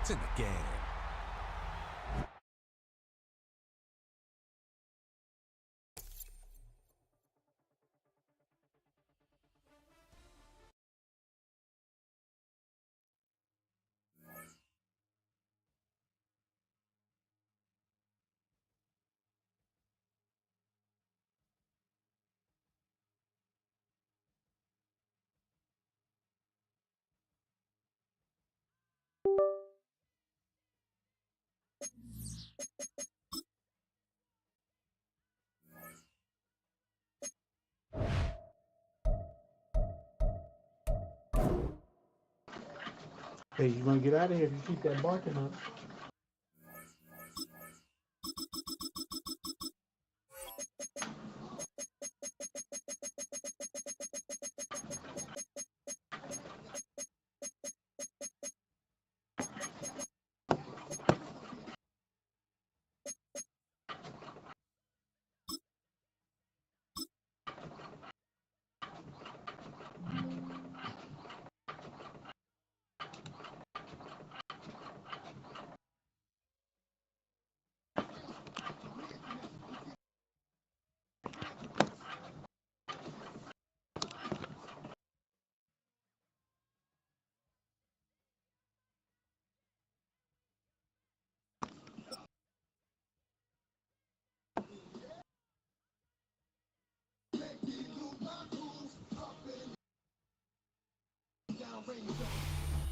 It's in the game. Hey, you want to get out of here if you keep that barking up.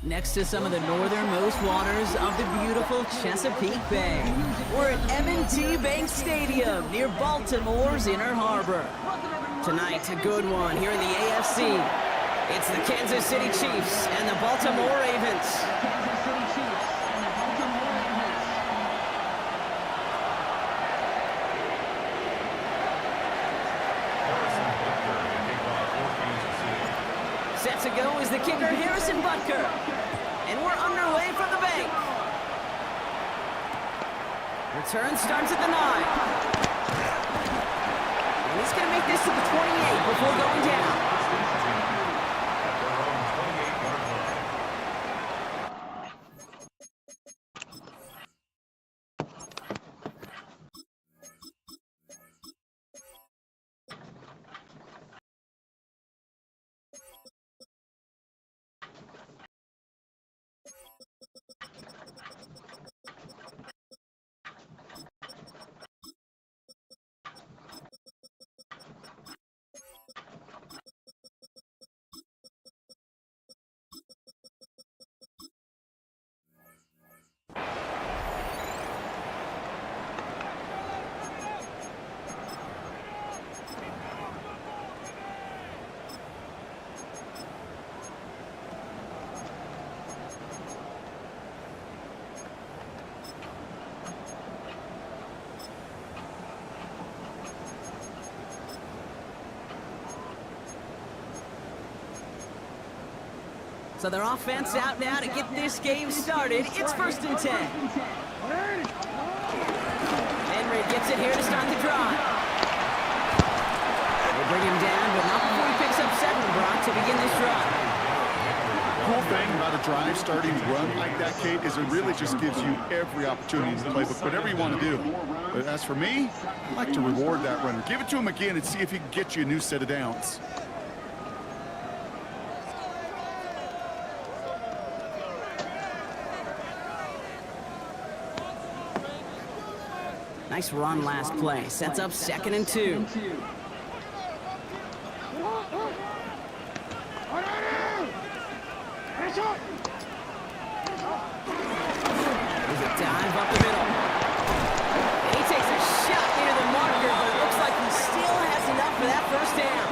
Next to some of the northernmost waters of the beautiful Chesapeake Bay, we're at M&T Bank Stadium near Baltimore's Inner Harbor. Tonight, a good one here in the AFC. It's the Kansas City Chiefs and the Baltimore Ravens. Set to go is the kicker, Harrison Butker. And we're underway for the bank. Return starts at the 9. And he's going to make this to the 28 before going down. So their offense out now to get this game started. It's 1st and 10. Henry gets it here to start the drive. They bring him down, but not before he picks up 7, Brock, to begin this drive. The whole thing about a drive starting to run like that, Kate, is it really just gives you every opportunity to play whatever you want to do. But as for me, I like to reward that runner. Give it to him again and see if he can get you a new set of downs. Nice run last play. Sets up 2nd and 2. There's a dive up the middle. And he takes a shot near the marker, but it looks like he still has enough for that 1st down.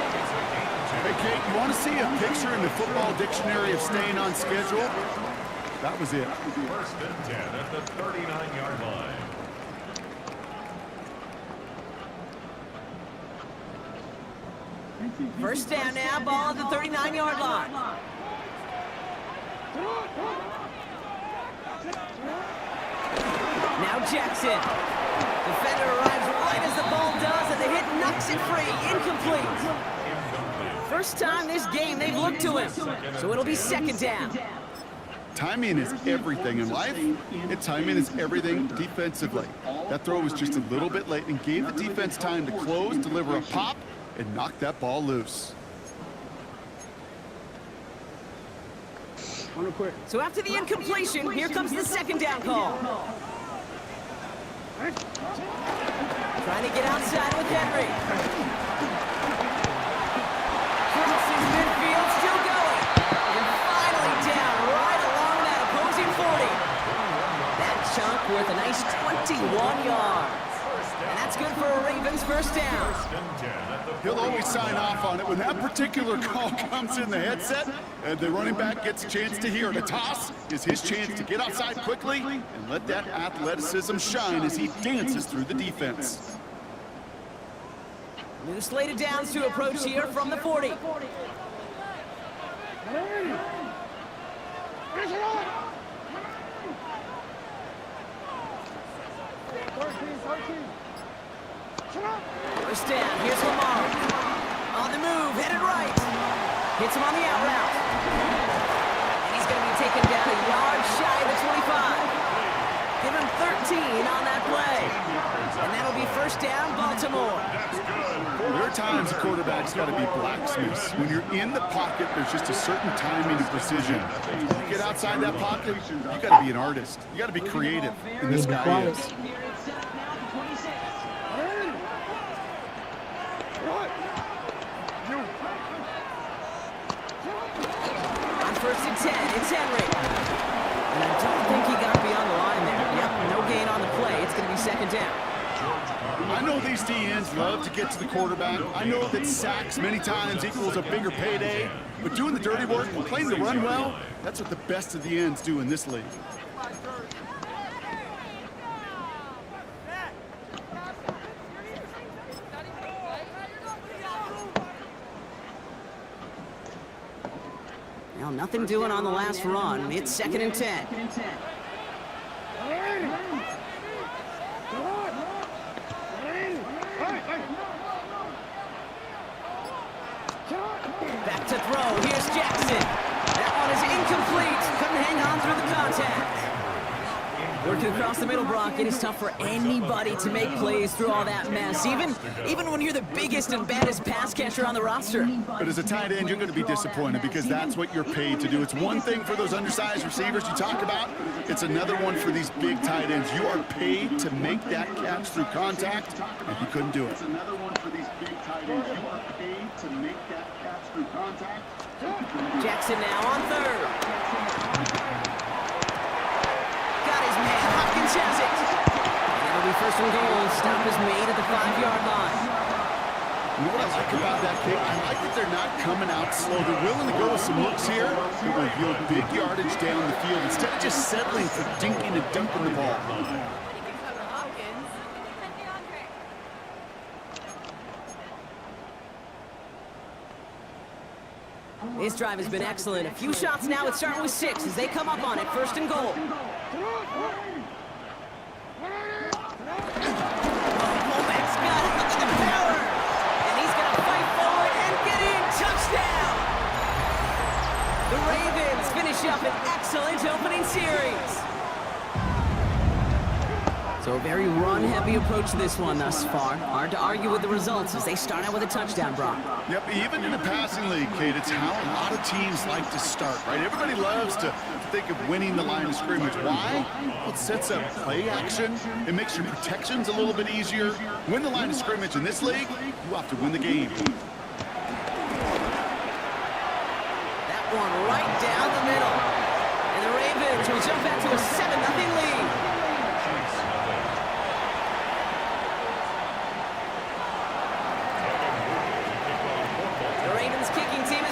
Hey, Kate, you want to see a picture in the football dictionary of staying on schedule? That was it. 1st and 10 at the 39-yard line. First down now, ball at the 39-yard line. Now Jackson. Defender arrives right as the ball does, and the hit knocks it free. Incomplete. First time this game they've looked to him, so it'll be 2nd down. Timing is everything in life, and timing is everything defensively. That throw was just a little bit late and gave the defense time to close, deliver a pop, and knock that ball loose. So after the incompletion, here comes the second down call. Trying to get outside with Henry. Crosses midfield, still going. And finally down right along that opposing 40. That chunk worth a nice 21 yards. And that's good for a Ravens first down. He'll always sign off on it when that particular call comes in the headset and the running back gets a chance to hear it. A toss is his chance to get outside quickly and let that athleticism shine as he dances through the defense. New slated downs to approach here from the 40. First down, here's Lamar. On the move, headed right. Hits him on the out route. And he's going to be taken down a yard shy of the 25. Give him 13 on that play. And that'll be first down, Baltimore. There are times a quarterback's got to be blacksmiths. When you're in the pocket, there's just a certain timing and precision. You get outside that pocket, you got to be an artist. You got to be creative, and this guy is. On first and 10, it's Henry. And I don't think he got beyond the line there. Yep, no gain on the play. It's going to be second down. I know these DNs love to get to the quarterback. I know that sacks many times equals a bigger payday. But doing the dirty work and playing the run well, that's what the best of the ends do in this league. Well, nothing doing on the last run. It's second and 10. Back to throw. Here's Jackson. That one is incomplete. Couldn't hang on through the contact. Working across the middle, Brock, it is tough for anybody to make plays through all that mess, even when you're the biggest and baddest pass catcher on the roster. But as a tight end, you're going to be disappointed because that's what you're paid to do. It's one thing for those undersized receivers you talk about. It's another one for these big tight ends. You are paid to make that catch through contact, and you couldn't do it. It's another one for these big tight ends. You are paid to make that catch through contact. Jackson now on third. Got his man. Hopkins has it. And it'll be first and goal. Stop is made at the 5-yard line. You know what I like about that kick? I like that they're not coming out slow. They're willing to go with some looks here. They're going to yield big yardage down the field instead of just settling for dinking and dumping the ball. This drive has been excellent. A few shots now. It's starting with 6 as they come up on it. First and goal. Womack's got it. Look at the power. And he's going to fight forward and get in. Touchdown. The Ravens finish up an excellent opening series. So a very run-heavy approach to this one thus far. Hard to argue with the results as they start out with a touchdown, Brock. Yep, even in the passing league, Kate, it's how a lot of teams like to start, right? Everybody loves to think of winning the line of scrimmage. Why? Well, it sets up play action. It makes your protections a little bit easier. Win the line of scrimmage in this league, you have to win the game. That one right down the middle. And the Ravens will jump back to a 7-0 lead.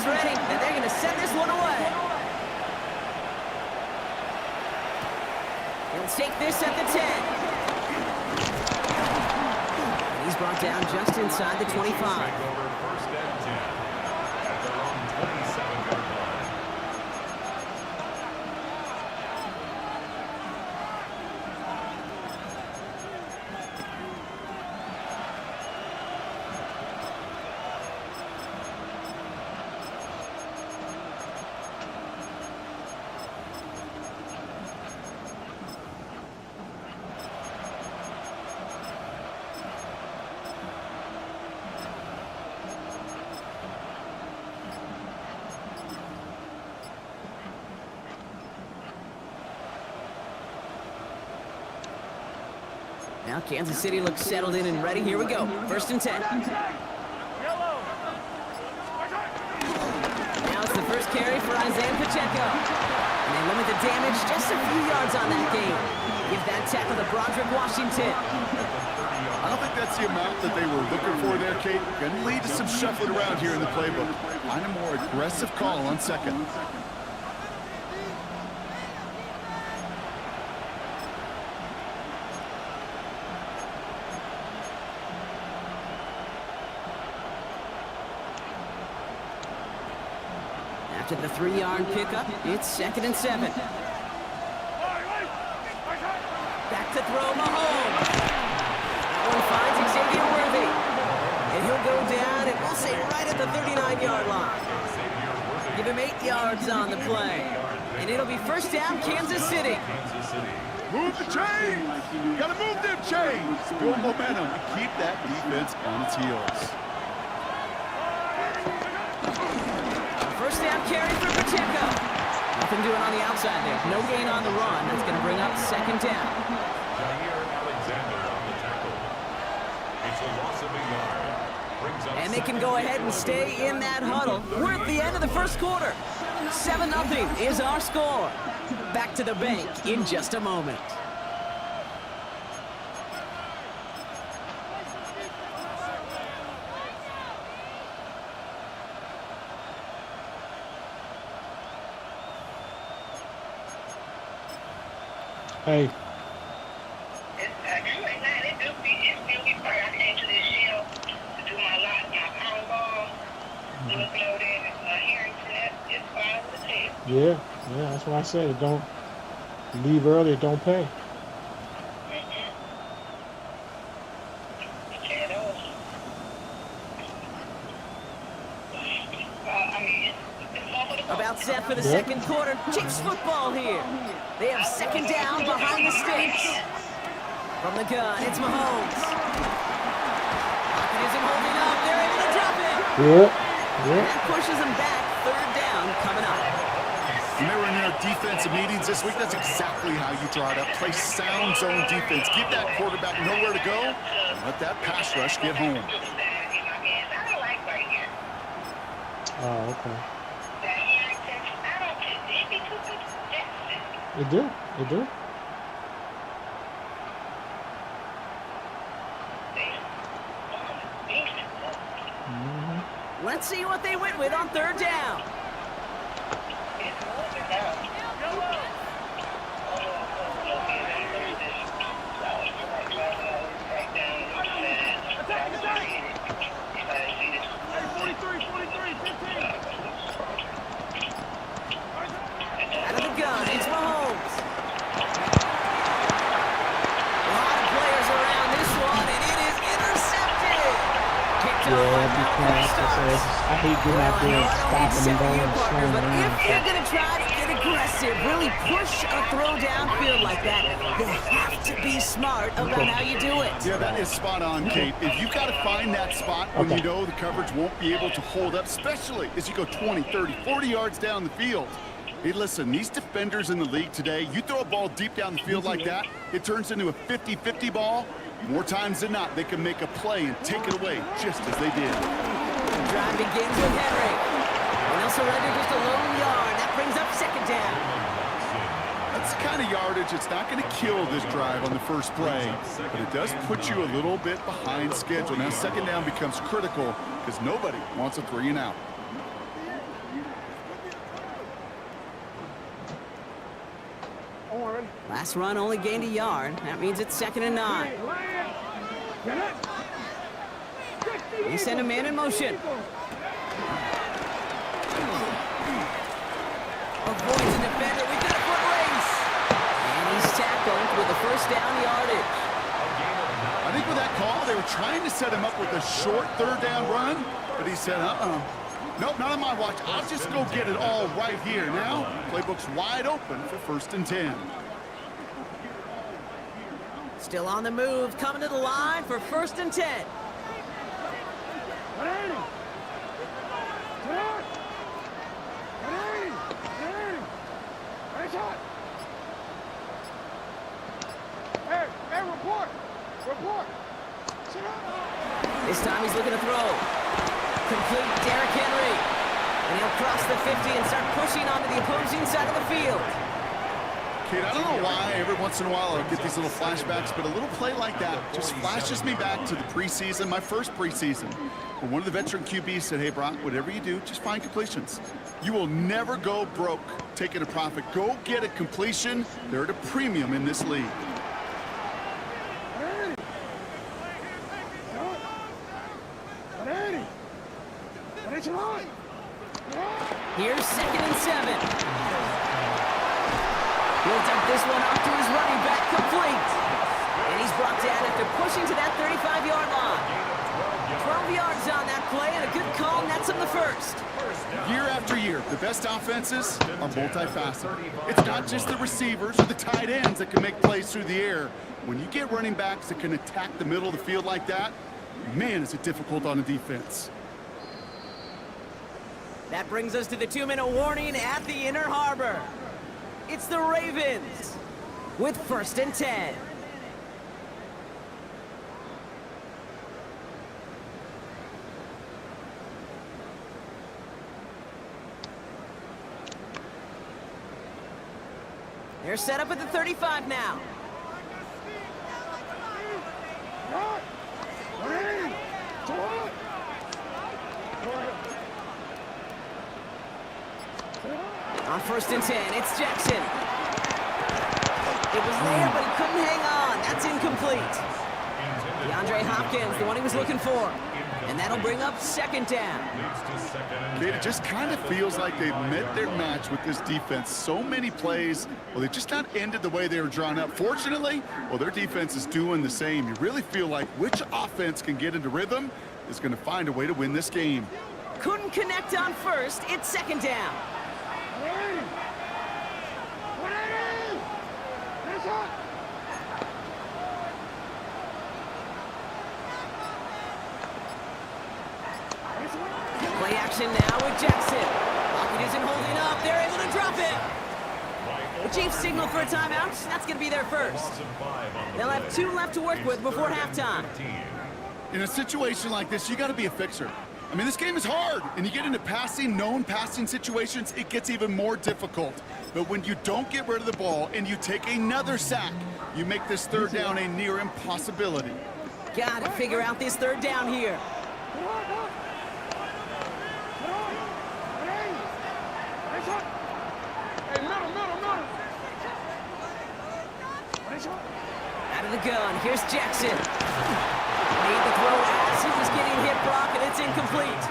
Ready, and they're going to send this one away. He'll take this at the 10. And he's brought down just inside the 25. Now Kansas City looks settled in and ready. Here we go. 1st and 10. Now it's the first carry for Isaiah Pacheco. And they limit the damage just a few yards on that game. Give that tackle to Broderick Washington. I don't think that's the amount that they were looking for there, Kate. Going to lead to some shuffling around here in the playbook. Find a more aggressive call on 2nd. After the 3-yard pickup, it's 2nd and 7. Back to throw Mahomes. That one finds Xavier Worthy. And he'll go down, and we'll say right at the 39-yard line. Give him 8 yards on the play. And it'll be 1st down, Kansas City. Move the chains! Gotta move them chains! Build momentum and keep that defense on its heels. 1st down carry for Pacheco. Nothing doing on the outside there. No gain on the run. That's going to bring up 2nd down. And they can go ahead and stay in that huddle. We're at the end of the 1st quarter. 7-0 is our score. Back to the bank in just a moment. Hey. Yeah, that's what I said. Don't leave early, don't pay. About set for the 2nd quarter. Chiefs football here. They have 2nd down behind the sticks. From the gun, it's Mahomes. Pocket isn't holding up. They're able to drop it. Yeah. That pushes them back. 3rd down coming up. When they were in their defensive meetings this week, that's exactly how you draw it up. Play sound zone defense. Give that quarterback nowhere to go. And let that pass rush get home. Oh, okay. It do. Let's see what they went with on 3rd down. Out of the gun, it's Mahomes. A lot of players around this one, and it is intercepted. Kicked off. I hate getting out there and stopping and going and slowing But down. if you're going to try to get aggressive, really push a throw downfield like that, you have to be smart about how you do it. Yeah, that is spot on, Kate. If you got to find that spot when you know the coverage won't be able to hold up, especially as you go 20, 30, 40 yards down the field. Hey, listen, these defenders in the league today, you throw a ball deep down the field like that, it turns into a 50-50 ball. More times than not, they can make a play and take it away just as they did. The drive begins with Henry. And they'll surrender just a lone yard. That brings up 2nd down. That's the kind of yardage it's not going to kill this drive on the first play, but it does put you a little bit behind schedule. Now 2nd down becomes critical because nobody wants a 3 and out. Last run only gained a yard. That means it's 2nd and 9. They send a man in motion. Avoids a defender. We've got a foot race. And he's tackled with a 1st down yardage. I think with that call, they were trying to set him up with a short 3rd down run, but he said, nope, not on my watch. I'll just go get it all right here. Now, playbook's wide open for 1st and 10. Still on the move, coming to the line for 1st and 10. Hey, report! This time he's looking to throw. Complete Derrick Henry. And he'll cross the 50 and start pushing onto the opposing side of the field. Kate, I don't know why every once in a while I get these little flashbacks, but a little play like that just flashes me back to the preseason, my first preseason, where one of the veteran QBs said, hey, Brock, whatever you do, just find completions. You will never go broke taking a profit. Go get a completion. They're at a premium in this league. Here's 2nd and 7. He'll dump this one off to his running back, complete. And he's brought down after pushing to that 35-yard line. 12 yards on that play, and a good call nets him the first. Year after year, the best offenses are multifaceted. It's not just the receivers or the tight ends that can make plays through the air. When you get running backs that can attack the middle of the field like that, man, is it difficult on a defense. That brings us to the 2-minute warning at the Inner Harbor. It's the Ravens with 1st and 10. They're set up at the 35 now. On 1st and 10, it's Jackson. It was there, but he couldn't hang on. That's incomplete. DeAndre Hopkins, the one he was looking for. And that'll bring up 2nd down. It just kind of feels like they've met their match with this defense. So many plays, well, they've just not ended the way they were drawn up. Fortunately, well, their defense is doing the same. You really feel like which offense can get into rhythm is going to find a way to win this game. Couldn't connect on 1st. It's 2nd down. Play action now with Jackson. Pocket isn't holding up. They're able to drop it. The Chiefs signal for a timeout. That's going to be their first. They'll have 2 left to work with before halftime. In a situation like this, you got to be a fixer. I mean, this game is hard, and you get into known passing situations, it gets even more difficult. But when you don't get rid of the ball and you take another sack, you make this 3rd down a near impossibility. Got to figure out this 3rd down here. Out of the gun, here's Jackson. Made the throw as he was getting hit, Brock, and it's incomplete.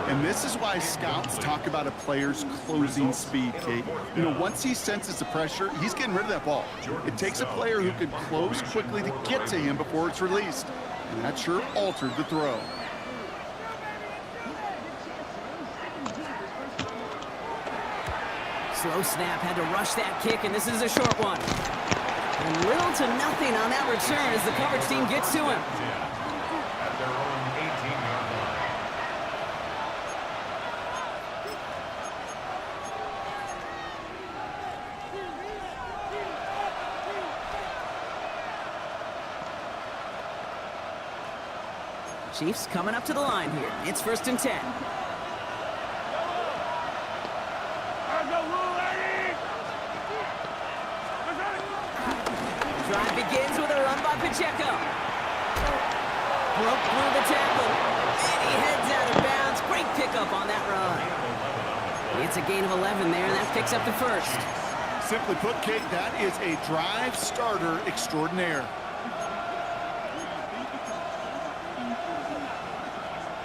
And this is why scouts talk about a player's closing speed, Kate. You know, once he senses the pressure, he's getting rid of that ball. It takes a player who can close quickly to get to him before it's released. And that sure altered the throw. Slow snap, had to rush that kick, and this is a short one. And little to nothing on that return as the coverage team gets to him. At their own 18-yard line. Chiefs coming up to the line here. It's 1st and 10. Drive begins with a run by Pacheco. Broke through the tackle. And he heads out of bounds. Great pickup on that run. It's a gain of 11 there, and that picks up the 1st. Simply put, Kate, that is a drive starter extraordinaire.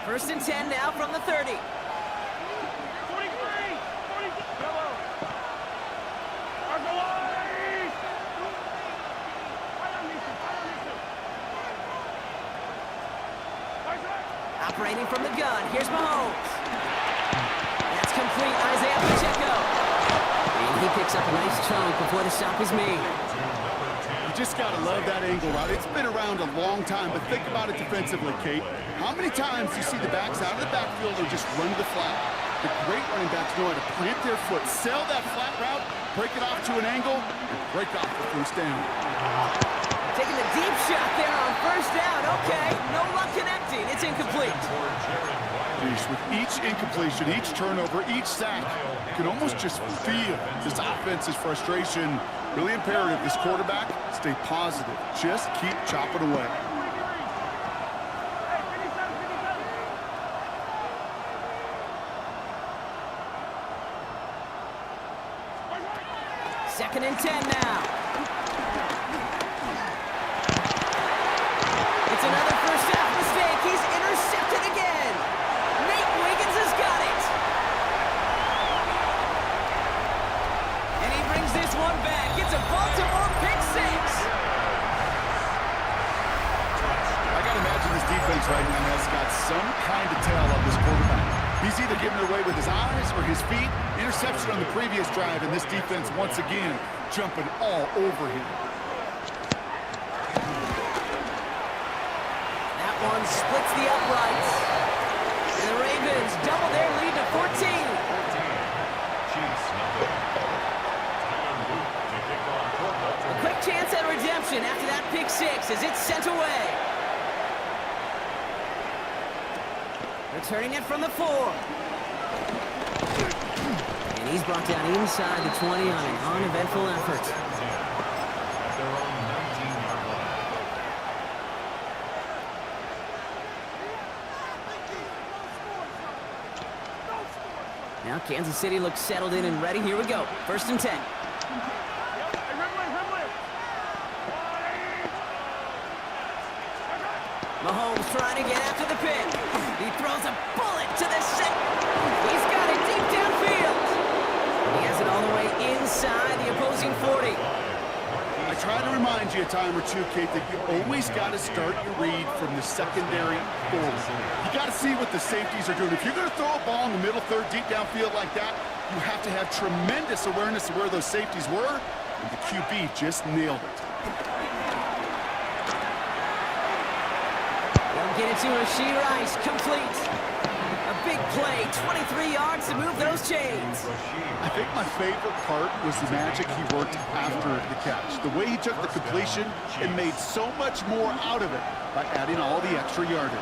1st and 10 now from the 30. Operating from the gun, here's Mahomes. That's complete, Isaiah Pacheco. And he picks up a nice chunk before the stop is made. You just got to love that angle route. It's been around a long time, but think about it defensively, Kate. How many times do you see the backs out of the backfield and just run to the flat? The great running backs know how to plant their foot, sell that flat route, break it off to an angle, and break off the 1st down. Taking the deep shot there on first down. Okay, no luck connecting. It's incomplete. With each incompletion, each turnover, each sack, you can almost just feel this offense's frustration. Really imperative, this quarterback, stay positive. Just keep chopping away. Second and 10 now. It's another first half mistake. He's intercepted again. Nate Wiggins has got it. And he brings this one back. It's a Baltimore pick six. I got to imagine this defense right now has got some kind of tell on this quarterback. He's either giving it away with his eyes or his feet. Interception on the previous drive, and this defense once again jumping all over him. That one splits the uprights. And the Ravens double their lead to 14. A quick chance at redemption after that pick six as it's sent away. Returning it from the 4. And he's brought down inside the 20 on an uneventful effort. At their own 19-yard line. Now Kansas City looks settled in and ready. Here we go. First and 10. Mahomes trying to get after the pin. He throws a bullet to the center. He's got it deep downfield. He has it all the way inside the opposing 40. I try to remind you a time or two, Kate, that you always got to start your read from the secondary forward. You got to see what the safeties are doing. If you're going to throw a ball in the middle third, deep downfield like that, you have to have tremendous awareness of where those safeties were, and the QB just nailed it. They'll get it to Rashee Rice, complete. A big play, 23 yards to move those chains. I think my favorite part was the magic he worked after the catch. The way he took the completion and made so much more out of it by adding all the extra yardage.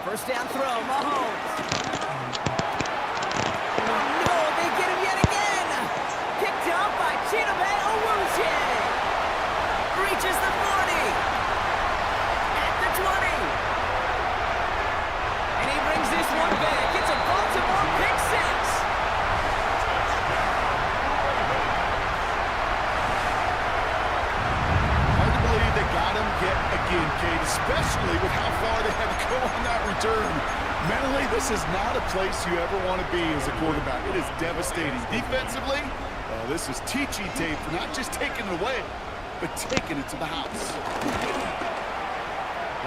First down throw, Mahomes. No, they get him yet again. Picked up by Chidobe Awuzie. Reaches the 40. At the 20. And he brings this one back. It's a Baltimore pick six. Hard to believe they got him yet again, Kate, especially with how far they had to go on that return. Mentally, this is not a place you ever want to be as a quarterback. It is devastating. Defensively, this is teaching tape for not just taking it away, but taking it to the house.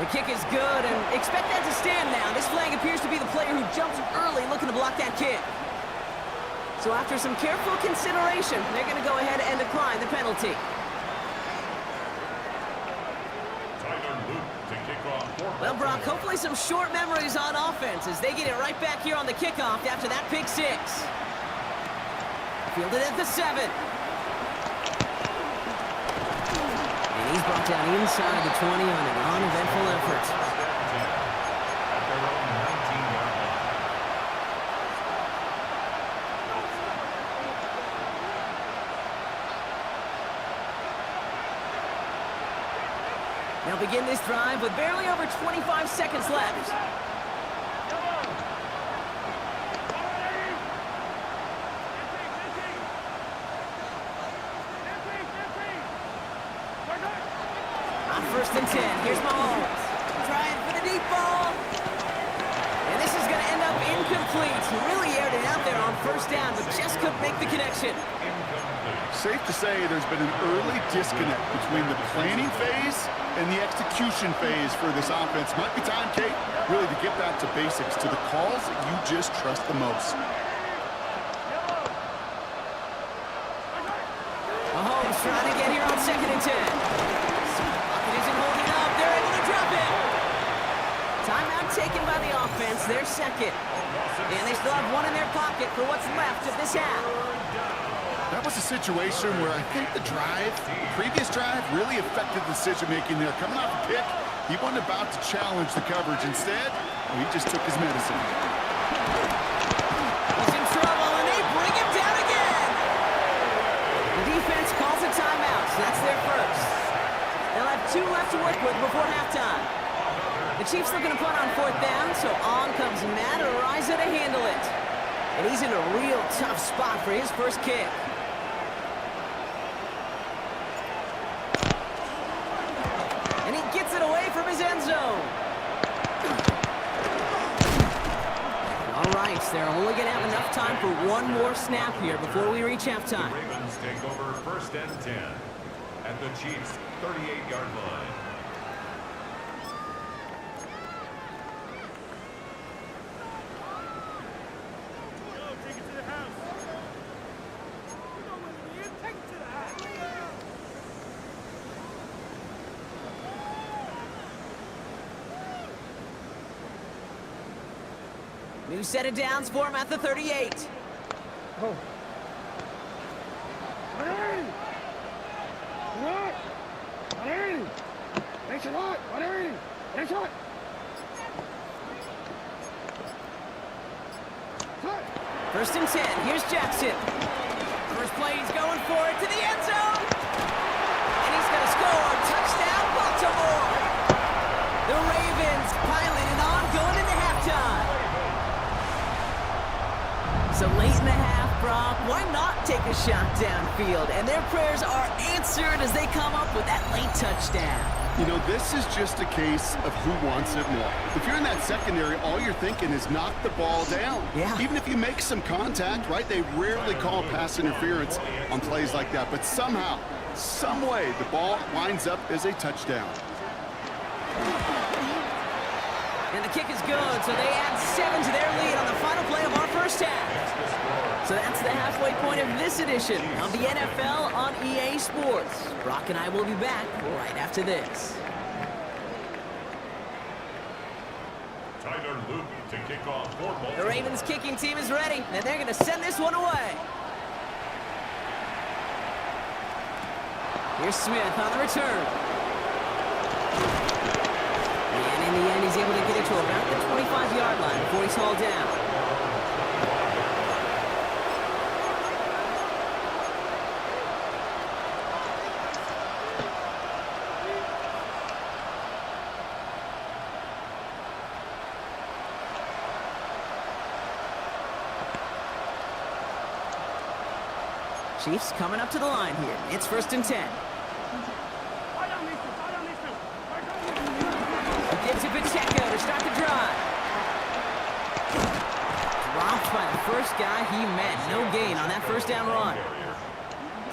The kick is good, and expect that to stand now. This flag appears to be the player who jumps early looking to block that kick. So after some careful consideration, they're going to go ahead and decline the penalty. Well, Brock, hopefully some short memories on offense as they get it right back here on the kickoff after that pick six. Fielded at the 7. And he's brought down inside the 20 on an uneventful effort. At their own 19-yard line. They'll begin this drive with barely over 25 seconds left. On first and 10, here's Mahomes. Trying for the deep ball. And this is going to end up incomplete. He really aired it out there on first down, but just couldn't make the connection. Safe to say there's been an early disconnect between the planning phase and the execution phase for this offense. Might be time, Kate, really to get back to basics, to the calls that you just trust the most. Mahomes trying to get here on 2nd and 10. Pocket isn't holding up. They're able to drop it. taken by the offense, their second. And they still have one in their pocket for what's left of this half. That was a situation where I think the previous drive, really affected the decision-making there. Coming off a pick, he wasn't about to challenge the coverage. Instead, he just took his medicine. He's in trouble, and they bring him down again. The defense calls a timeout, so that's their first. They'll have 2 left to work with before halftime. The Chiefs looking to punt on 4th down, so on comes Matt Ariza to handle it. And he's in a real tough spot for his first kick. And he gets it away from his end zone. All right, they're only going to have enough time for one more snap here before we reach halftime. The Ravens take over 1st and 10 at the Chiefs' 38-yard line. New set of downs for him at the 38. Oh. First and 10, here's Jackson. First play, he's going for it to the end zone. And he's going to score. Touchdown, Baltimore. The Ravens piling it on going into halftime. So late in the half, Brock, why not take a shot downfield? And their prayers are answered as they come up with that late touchdown. You know, this is just a case of who wants it more. If you're in that secondary, all you're thinking is knock the ball down. Yeah. Even if you make some contact, right? They rarely call pass interference on plays like that. But somehow, some way, the ball winds up as a touchdown. And the kick is good, so they add 7 to their lead on the final play of our first half. So that's the halfway point of this edition of the NFL on EA Sports. Brock and I will be back right after this. Tyler Luke to kick off for Baltimore. The Ravens kicking team is ready, and they're going to send this one away. Here's Smith on the return. And in the end, he's able to get it to about the 25-yard line before he's hauled down. Chiefs coming up to the line here. It's 1st and 10. He gives it Pacheco to start the drive. Dropped by the first guy he met. No gain on that first down run.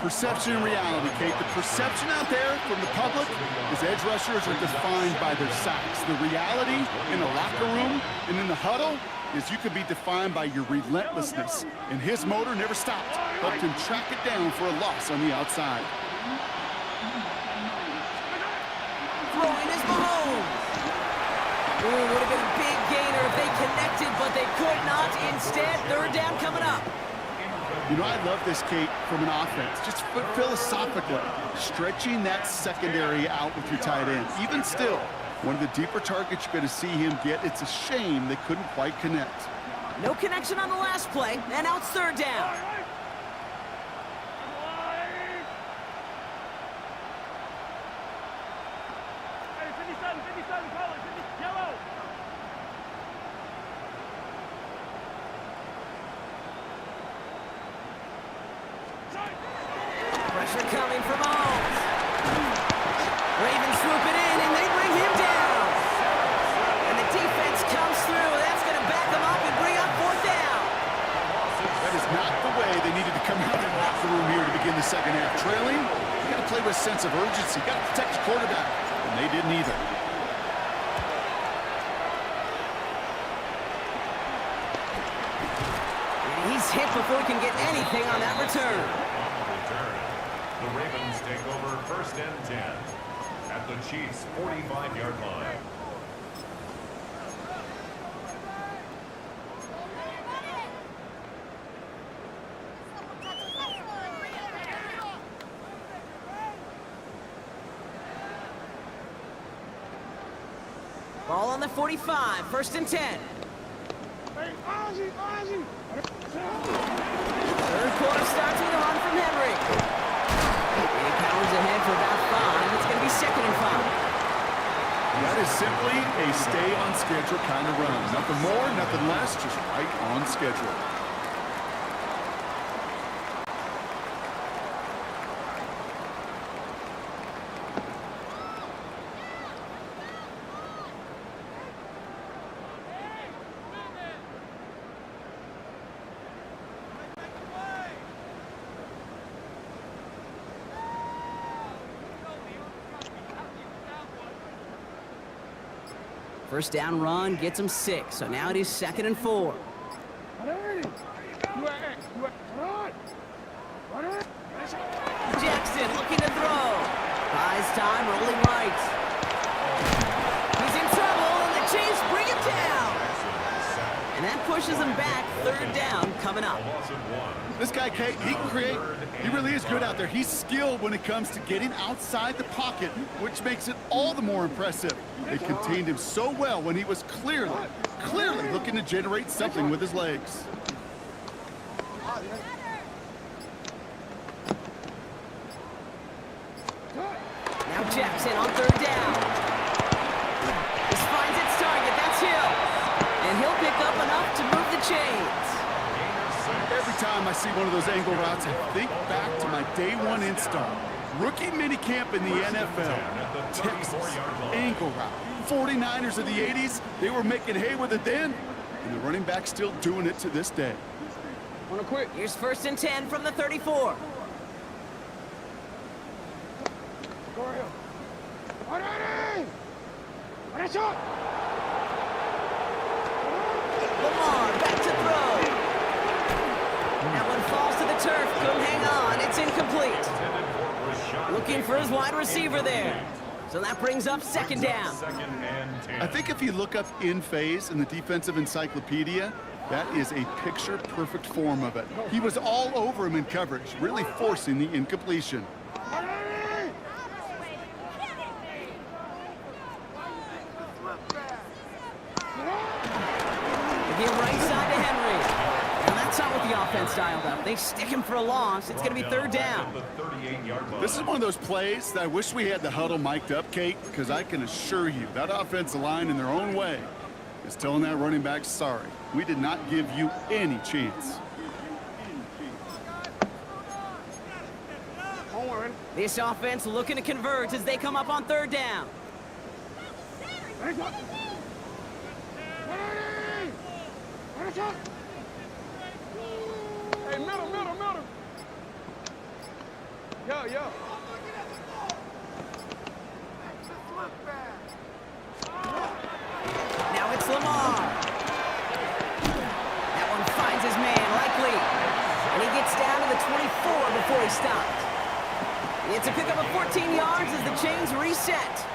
Perception and reality, Kate. The perception out there from the public is edge rushers are defined by their sacks. The reality in the locker room and in the huddle is you could be defined by your relentlessness. And his motor never stopped. Helped him track it down for a loss on the outside. Throwing is Mahomes. Ooh, would have been a big gainer if they connected, but they could not. Instead, 3rd down coming up. You know, I love this, Kate, from an offense. Just philosophically, stretching that secondary out with your tight end. Even still, one of the deeper targets you're going to see him get. It's a shame they couldn't quite connect. No connection on the last play, and now it's 3rd down. Pressure coming from Mahomes. Ravens swoop it in, and they bring him down. And the defense comes through. That's going to back them up and bring up 4th down. That is not the way they needed to come out of the locker room here to begin the second half. Trailing, you got to play with a sense of urgency. You got to protect the quarterback, and they didn't either. And he's hit before he can get anything on that return. The Ravens take over 1st and 10 at the Chiefs' 45-yard line. Ball on the 45, 1st and 10. Third quarter starts with a run from Henry. He powers ahead for about 5. It's going to be 2nd and 5. That is simply a stay on schedule kind of run. Nothing more, nothing less, just right on schedule. First down run gets him 6, so now it is 2nd and 4. Jackson looking to throw. Buys time, rolling right. He's in trouble, and the Chiefs bring him down. And that pushes him back. 3rd down coming up. This guy, Kate, he can create. He really is good out there. He's skilled when it comes to getting outside the pocket, which makes it all the more impressive. They contained him so well when he was clearly looking to generate something with his legs. Now Jackson on 3rd down. This finds its target. That's Hill. And he'll pick up enough to move the chains. Every time I see one of those angle routes, I think back to my day 1 install. Rookie minicamp in the NFL. Texas, angle route. 49ers of the 80s, they were making hay with it then, and the running back's still doing it to this day. Here's 1st and 10 from the 34. Lamar back to throw. That one falls to the turf. Couldn't hang on. It's incomplete. Looking for his wide receiver there. So that brings up 2nd down. I think if you look up in phase in the defensive encyclopedia, that is a picture-perfect form of it. He was all over him in coverage, really forcing the incompletion. Give right side to Henry. And that's not what the offense dialed up. They stick him for a loss. It's going to be 3rd down. This is one of those plays that I wish we had the huddle mic'd up, Kate, because I can assure you that offensive line in their own way is telling that running back, sorry, we did not give you any chance. This offense looking to convert as they come up on 3rd down. Hey, middle. Yo. Now it's Lamar. That one finds his man, likely. And he gets down to the 24 before he stopped. It's a pickup of 14 yards as the chains reset.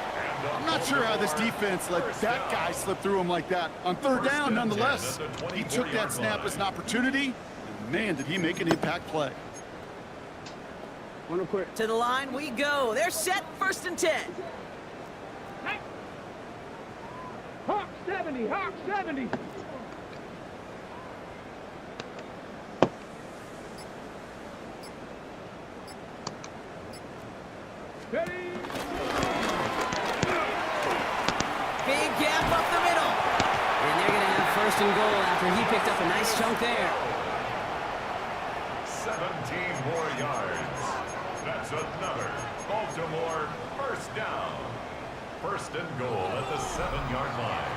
I'm not sure how this defense let that guy slip through him like that. On 3rd down, nonetheless, he took that snap as an opportunity, and man, did he make an impact play. To the line we go. They're set, 1st and 10. Hawk 70. Ready? Big gap up the middle. And they're going to have 1st and goal after he picked up a nice chunk there. 17 more yards. That's another Baltimore 1st down. 1st and goal at the 7-yard line.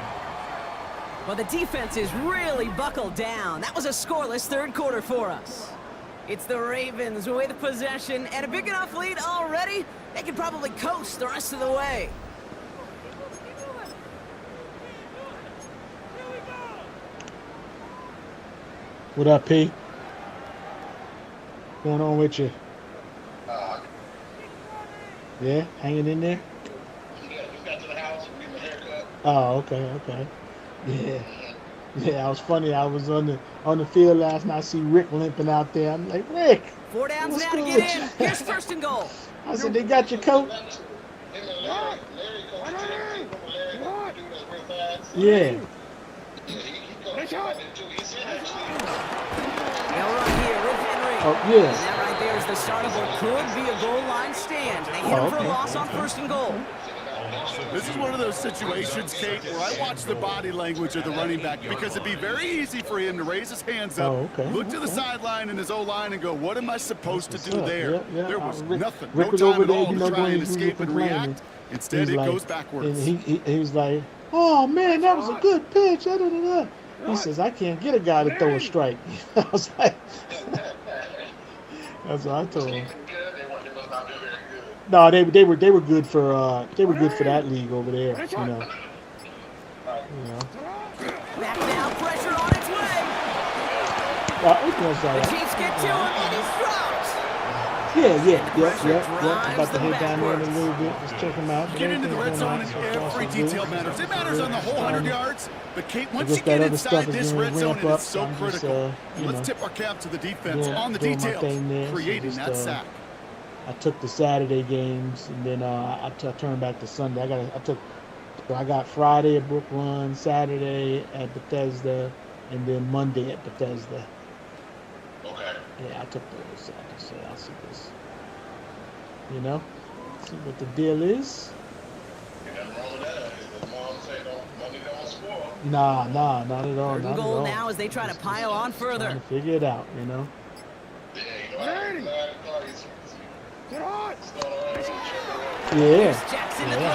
Well, the defense is really buckled down. That was a scoreless 3rd quarter for us. It's the Ravens with possession and a big enough lead already. They could probably coast the rest of the way. What up, P? What's going on with you? Yeah, hanging in there? Yeah, just got to the house and get my hair cut. Oh, okay. Yeah, it was funny. I was on the field last night. I see Rick limping out there. I'm like, Rick. 4 downs what's now to good get with in. you? Here's 1st and goal. I said, they got your coat? Him and Larry coached the team. Larry, the dude that's real Yeah. They'll run here with Henry. Oh, yeah. And that right there is the start of what could be a goal line stand. They hit him for a loss on 1st and goal. This is one of those situations, Kate, where I watch the body language of the running back because it'd be very easy for him to raise his hands up, look to the sideline in his O-line and go, what am I supposed to do there? There was nothing, no time at all to try and escape and react. Instead, it goes backwards. And he was like, oh, man, that was a good pitch. Da, da, da, da. He says, I can't get a guy to throw a strike. I was like, that's what I told him. No, they were good for that league over there, you know. Back now, pressure on its way. The Chiefs get to him, and he's dropped. Yeah. About to hit down there a little bit, just check him out. Get into the red zone, and every detail matters. It matters on the whole 100 yards. But Kate, once you get inside this red zone, it's so critical. Let's tip our cap to the defense on the details, creating that sack. I took the Saturday games, and then I turned back to Sunday. I got Friday at Brook Run, Saturday at Bethesda, and then Monday at Bethesda. Okay. Yeah, I took those. So I'll see this. You know, see what the deal is. Nah, not at all. Third and goal now as they try to pile on further. Trying to figure it out, you know. Yeah. Jackson to throw.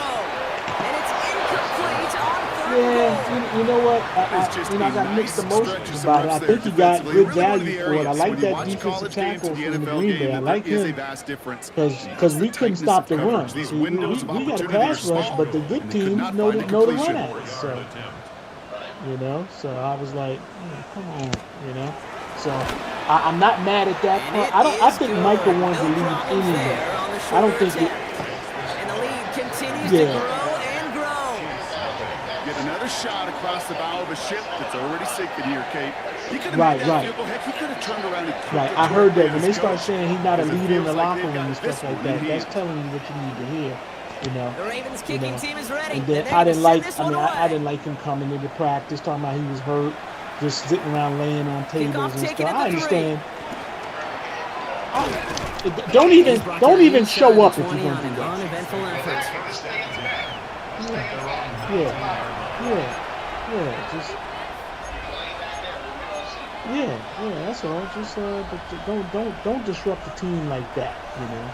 And it's incomplete on 3rd Yeah, you know what? I got mixed emotions about it. I think he got good value for it. I like that defensive tackle from the Green Bay. I like him because we couldn't stop the run. We got a pass rush, but the good teams know to run at us. So, you know, so I was like, come on, you know. So I'm not mad at that part. I think Michael won the lead anyway. I don't think it. And the lead continues to grow and grow. Get another shot across the bow of a ship that's already sinking here, Kate. He could have right. Heck, he could have turned around and right. I heard that when they start saying he's not a leader in the locker room and stuff like that, that's telling you what you need to hear. You know, the Ravens kicking team is ready. And then I didn't like him coming into practice talking about he was hurt, just sitting around laying on tables and stuff. I understand. Don't even show up if you're going to do that. Uneventful effort. Yeah, that's all. Just but don't disrupt the team like that, you know.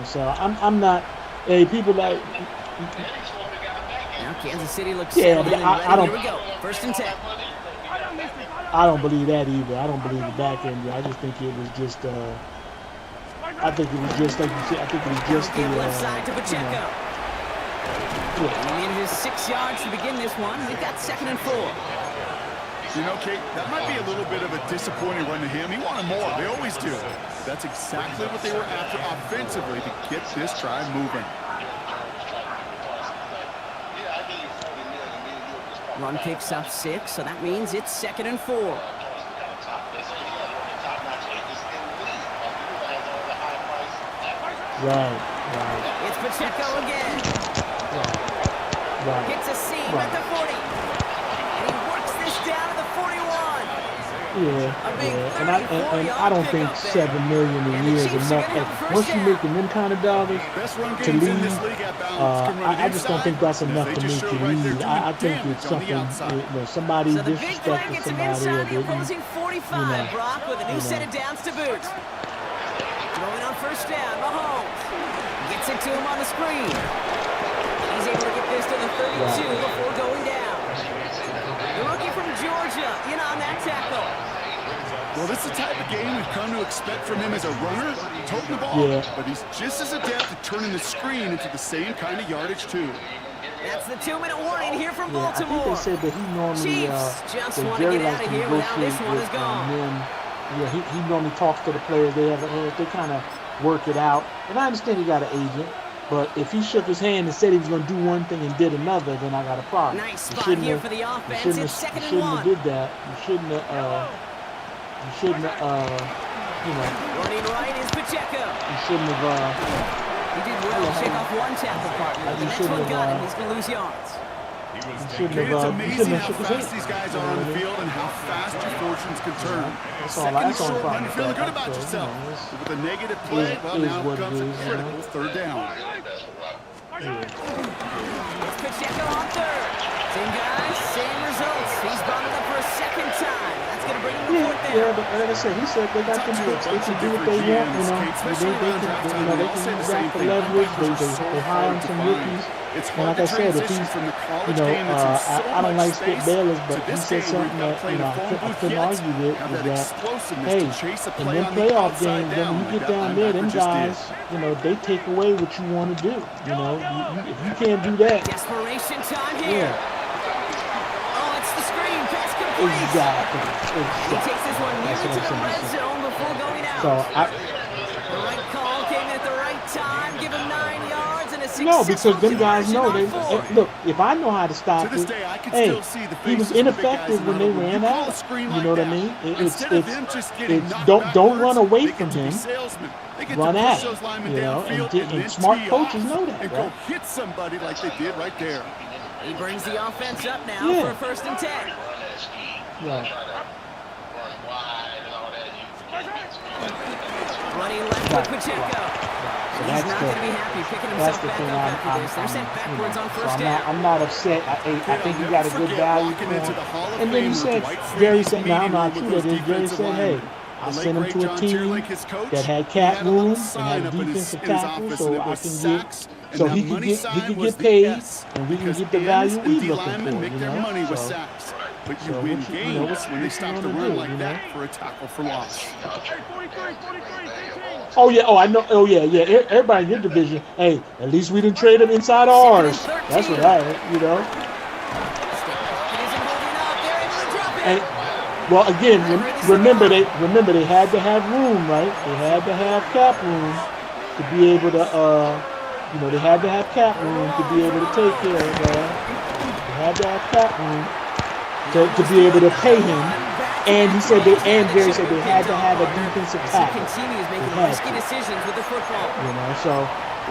So I'm not. Hey, people like. Now Kansas City looks but I don't. Here we go. 1st and 10. I don't believe that either. I don't believe the back end. I just think it was just. I think it was just like you said. I think it was just the. Left side to Pacheco. Yeah. He needed his 6 yards to begin this one. We've got 2nd and 4. You know, Kate, that might be a little bit of a disappointing run to him. He wanted more. They always do. That's exactly what they were after offensively to get this drive moving. Run picks up 6, so that means it's 2nd and 4. Right. It's Pacheco again. Right. Hits a seam at the 40. And he works this down to the 41. And I don't think $7 million a year is enough. Once you're making them kind of dollars to leave, I just don't think that's enough to make you leave. I think it's something, somebody disrespecting somebody or the opposing 45, Brock, with a new set of downs to boot. Throwing on 1st down, Mahomes gets it to him on the screen. He's able to get this to the 32 before going down. The rookie from Georgia in on that tackle. Well, this is the type of game we've come to expect from him as a runner, toting the ball, but he's just as adept at turning the screen into the same kind of yardage, too. That's the 2-minute warning here from Baltimore. I think they said that he normally, Chiefs just want to get out of here without this one is gone. He normally talks to the players. They kind of work it out. And I understand he got an agent, but if he shook his hand and said he was going to do one thing and did another, then I got a problem. Nice spot here for the offense. It's 2nd and 1. You shouldn't have did that. You shouldn't have, Running right is Pacheco. You shouldn't have, He did well to shake off one tackle partner. The next one got him. He's going to lose yards. It's amazing how fast these guys are on the field and how fast your fortunes can turn. Second and short run, you're feeling good about yourself. With a negative play, well, now comes a critical third down. Pacheco on third. Same guys, same results. He's brought it up for a second time. That's going to bring him to fourth down. Yeah, but like I said, he said they got them picks. They can do what they want, they can use that for leverage. They hire some rookies. And like I said, if he's, I don't like Skip Bayless, but he said something that, I couldn't argue with, is that, hey, in them playoff games, when you get down there, them guys, they take away what you want to do. If you can't do that. Desperation time here. Oh, it's the screen. Pass complete. Exactly. He takes this one near to the red zone before going out. So the right call came at the right time. Give him 9 yards and a successful no, because them guys know they look. If I know how to stop it, hey, he was ineffective when they ran out. You know what I mean? It's don't run away from him. Run at him. And smart coaches know that. And go hit somebody like they did right there. He brings the offense up now for a 1st and 10. Right. Running left with Pacheco. So He's not going to be happy picking himself back up after this. They're sent backwards on first down. I'm not upset. I think he got a good value for him. And then he said, Jerry said, now I'm not true that is. Jerry said, hey, I sent him to a team that had cap room and had defensive tackle, so I can get, so he can get paid, and we can get the value we looking for. But you win games when they stop the run like that for a tackle for loss. Oh yeah, I know. Oh yeah. Everybody in your division. Hey, at least we didn't trade him inside ours. That's what And well, again, remember they had to have room, right? They had to have cap room to be able to, they had to have cap room to be able to take care of that. They had to have cap room to be able to pay him, and he said Jerry said they had to have a defensive tackle. He continues making risky decisions with the football. So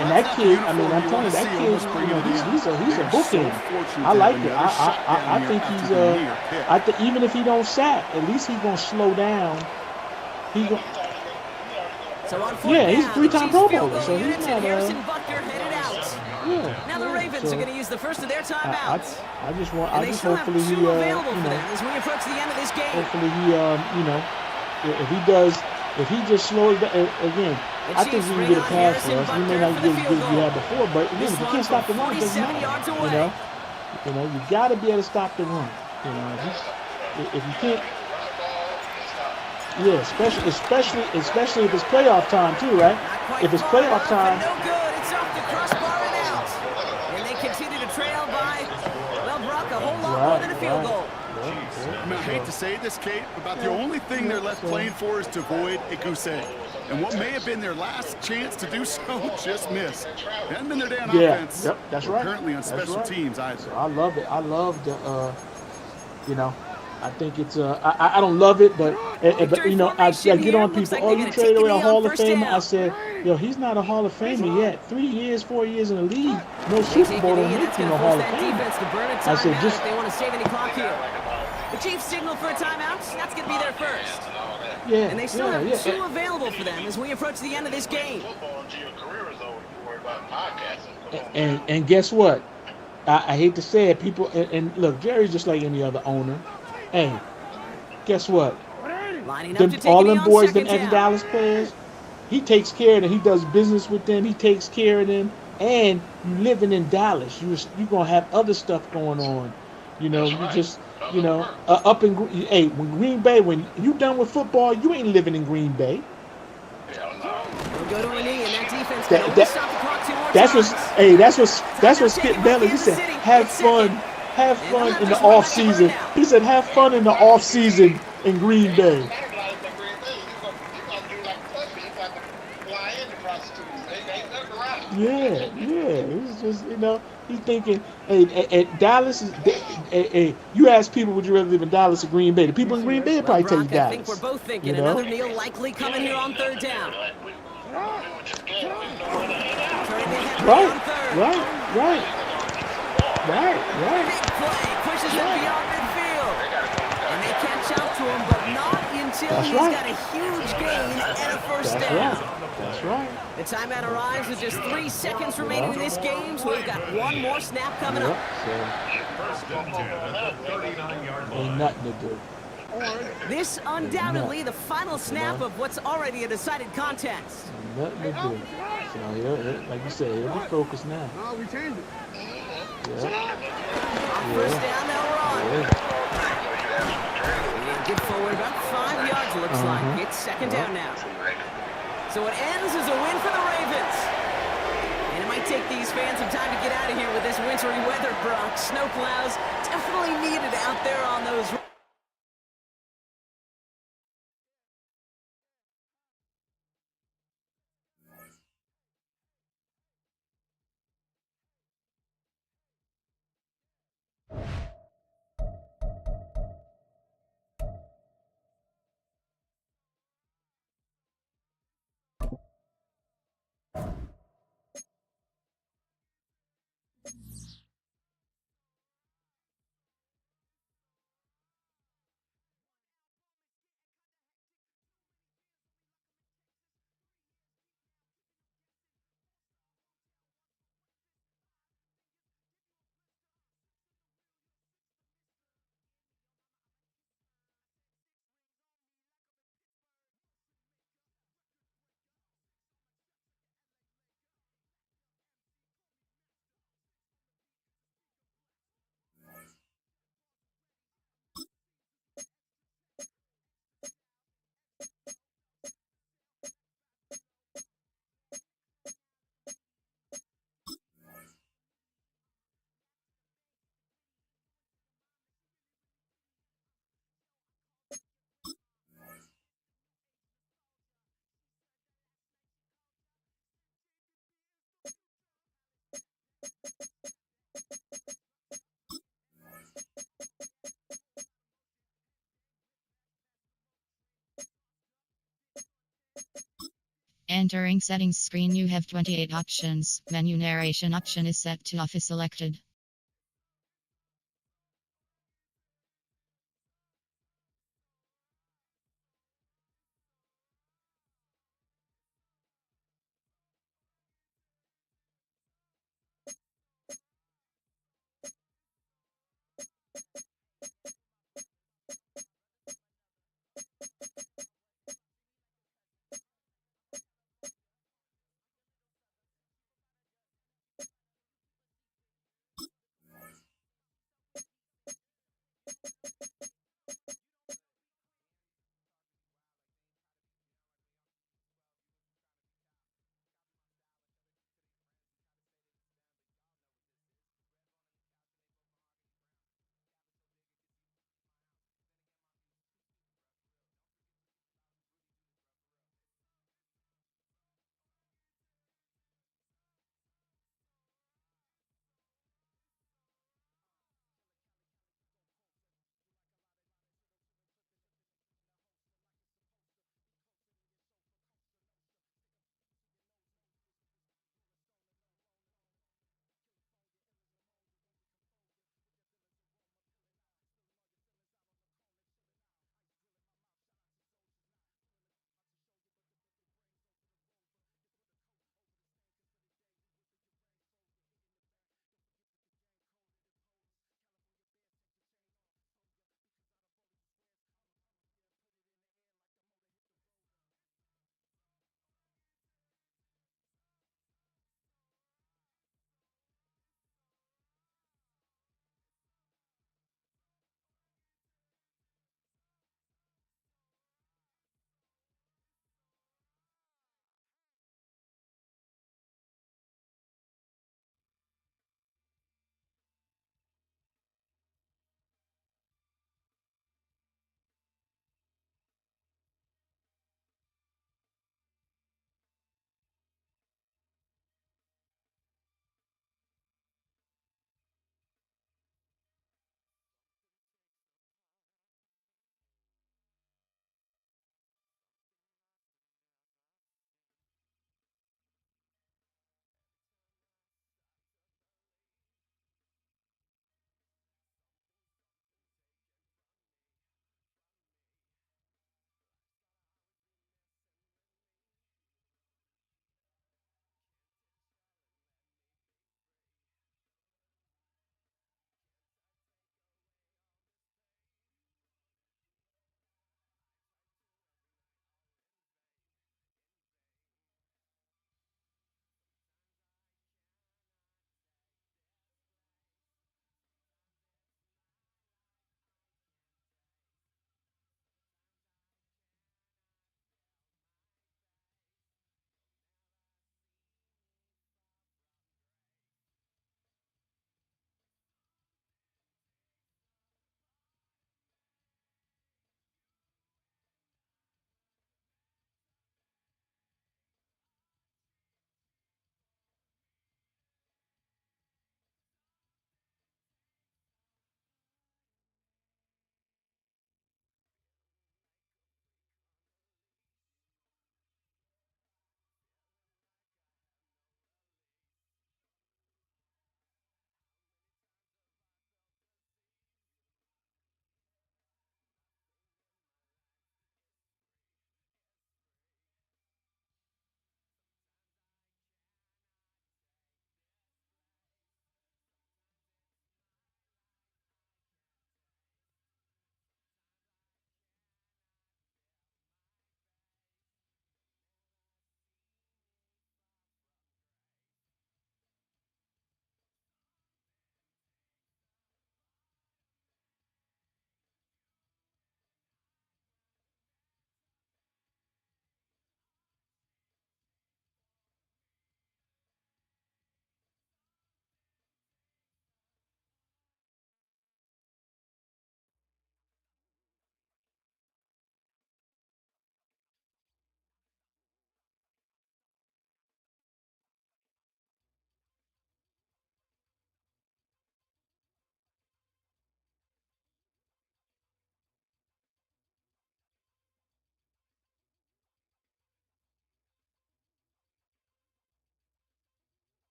and that kid, I'm telling you, that kid, he's a bookend. I like it. I think he's even if he don't sack, at least he's gonna slow down. He's a 3-time Pro Bowler, so he's not Now the Ravens are going to use the first of their timeouts. I just hopefully he, as we approach the end of this game. Hopefully he, if he just slows down again. I think we can get a pass for us. We may not get as good as we had before, but again, if you can't stop the run, it doesn't matter. You got to be able to stop the run. If you can't. Yeah, especially if it's playoff time too, right? If it's playoff time. No good. It's off the crossbar and out. And they continue to trail by, Brock, a whole lot more than a field goal. I hate to say this, Kate, about the only thing they're left playing for is to avoid a goose egg. And what may have been their last chance to do so just missed. It hasn't been their damn offense. Yep, that's right. Currently on special teams either. I love it. I love the, I think it's I don't love it, but I get on people. Oh, you traded away a Hall of Famer. I said, he's not a Hall of Famer yet. 3 years, 4 years in the league, no Super Bowl don't make him a Hall of Famer. I said, just they want to save any clock here. The Chiefs signal for a timeout. That's going to be their first. Yeah, and they still have two available for them as we approach the end of this game. And guess what? I hate to say it, people. And look, Jerry's just like any other owner. Hey, guess what? All them boys, them ex-Dallas players, he takes care of them. He does business with them. He takes care of them. And you living in Dallas, you're going to have other stuff going on. You just, up in, when Green Bay, when you done with football, you ain't living in Green Bay. Go to a knee, and that defense can only stop the clock 2 more times. That's what Skip Bayless, he said, have fun in the off season. He said, have fun in the off season in Green Bay. Yeah. It's just, he's thinking, at Dallas, you ask people, would you rather live in Dallas or Green Bay? The people in Green Bay probably take Dallas. I think we're both thinking another Neil likely coming here on third down. Right. Right. Big play, pushes it beyond midfield. And they catch up to him, but not until That's he's right. got a huge gain and a first That's down. right. That's right. The timeout arrives with just 3 seconds remaining in this game, so we've got one more snap coming up. So First and 10 at the 39-yard line. ain't nothing to do. This undoubtedly the final snap of what's already a decided contest. Nothing to do. So here, like you said, he'll be focused now. No, we changed it. First down, now we're on. And get forward about 5 yards, looks like. It's second down now. So it ends as a win for the Ravens. And it might take these fans some time to get out of here with this wintry weather, Brock. Snow plows definitely needed out there on those. Entering settings screen, you have 28 options. Menu narration option is set to off is selected.